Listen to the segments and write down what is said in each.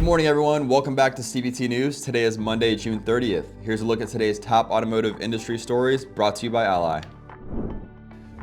morning, everyone. Welcome back to CBT News. Today is Monday, June 30th. Here's a look at today's top automotive industry stories brought to you by Ally.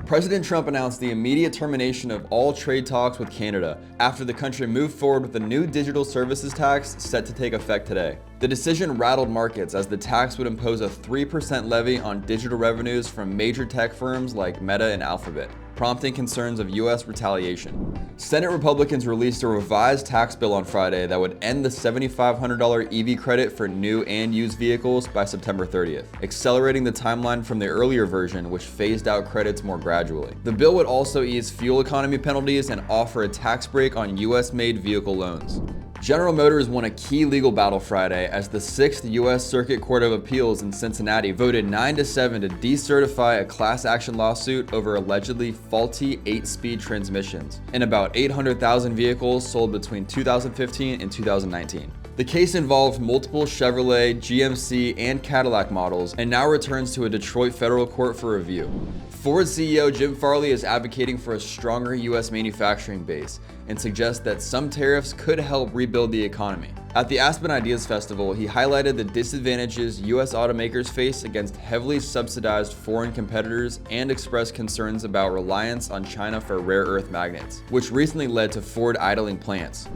President Trump announced the immediate termination of all trade talks with Canada after the country moved forward with a new digital services tax set to take effect today. The decision rattled markets as the tax would impose a 3% levy on digital revenues from major tech firms like Meta and Alphabet, prompting concerns of U.S. retaliation. Senate Republicans released a revised tax bill on Friday that would end the $7,500 EV credit for new and used vehicles by September 30th, accelerating the timeline from the earlier version, which phased out credits more gradually. The bill would also ease fuel economy penalties and offer a tax break on U.S.-made vehicle loans. General Motors won a key legal battle Friday as the 6th U.S. Circuit Court of Appeals in Cincinnati voted 9-7 to decertify a class action lawsuit over allegedly faulty 8-speed transmissions in about 800,000 vehicles sold between 2015 and 2019. The case involved multiple Chevrolet, GMC, and Cadillac models and now returns to a Detroit federal court for review. Ford CEO Jim Farley is advocating for a stronger U.S. manufacturing base and suggests that some tariffs could help rebuild the economy. At the Aspen Ideas Festival, he highlighted the disadvantages U.S. automakers face against heavily subsidized foreign competitors and expressed concerns about reliance on China for rare earth magnets, which recently led to Ford idling plants.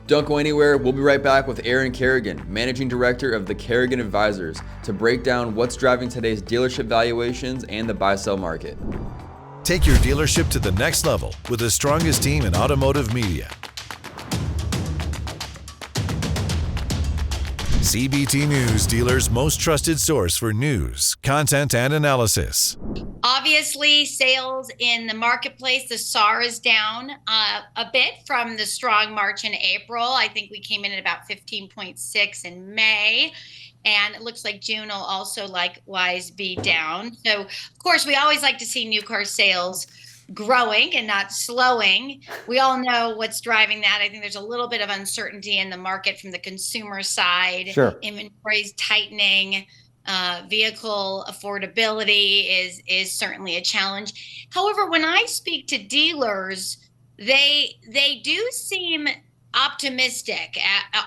Don't go anywhere. We'll be right back with Aaron Kerrigan, Managing Director of the Kerrigan Advisors, to break down what's driving today's dealership valuations and the buy-sell market. Take your dealership to the next level with the strongest team in automotive media. CBT News, dealers' most trusted source for news, content, and analysis. Obviously, sales in the marketplace, the SAR is down a bit from the strong March and April. I think we came in at about 15.6 in May. And it looks like June will also likewise be down. So, of course, we always like to see new car sales growing and not slowing. We all know what's driving that. I think there's a little bit of uncertainty in the market from the consumer side. Sure. Inventories tightening, vehicle affordability is certainly a challenge. However, when I speak to dealers, they do seem optimistic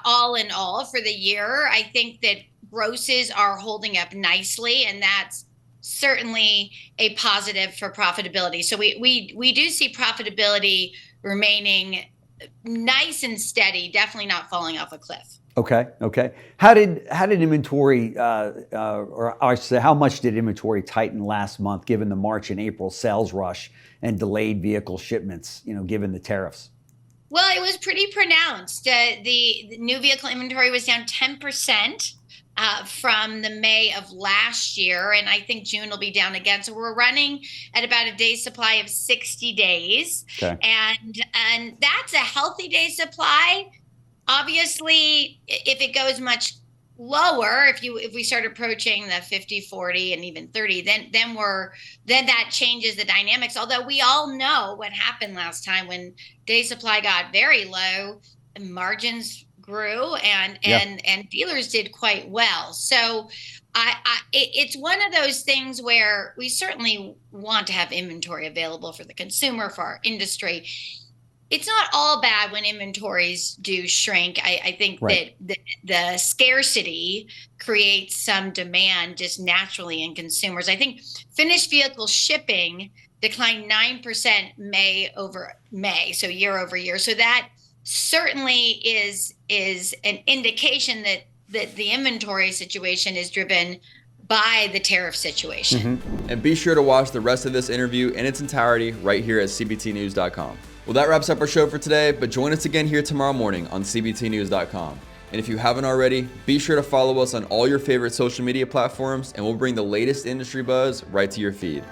all in all for the year. I think that grosses are holding up nicely, and that's certainly a positive for profitability. So we do see profitability remaining nice and steady, definitely not falling off a cliff. Okay. How did inventory, or I should say, how much did inventory tighten last month, given the March and April sales rush and delayed vehicle shipments, given the tariffs? Well, it was pretty pronounced. The new vehicle inventory was down 10%. From the May of last year, and I think June will be down again. So we're running at about a day supply of 60 days, okay. and that's a healthy day supply. Obviously, if it goes much lower, if we start approaching the 50, 40, and even 30, then that changes the dynamics. Although we all know what happened last time when day supply got very low, margins grew and dealers did quite well. So it's one of those things where we certainly want to have inventory available for the consumer, for our industry. It's not all bad when inventories do shrink. I think right. that the scarcity creates some demand just naturally in consumers. I think finished vehicle shipping declined 9% May over May, so year over year. So that certainly is an indication that the inventory situation is driven by the tariff situation. Mm-hmm. And be sure to watch the rest of this interview in its entirety right here at cbtnews.com. Well, that wraps up our show for today, but join us again here tomorrow morning on cbtnews.com. And if you haven't already, be sure to follow us on all your favorite social media platforms, and we'll bring the latest industry buzz right to your feed.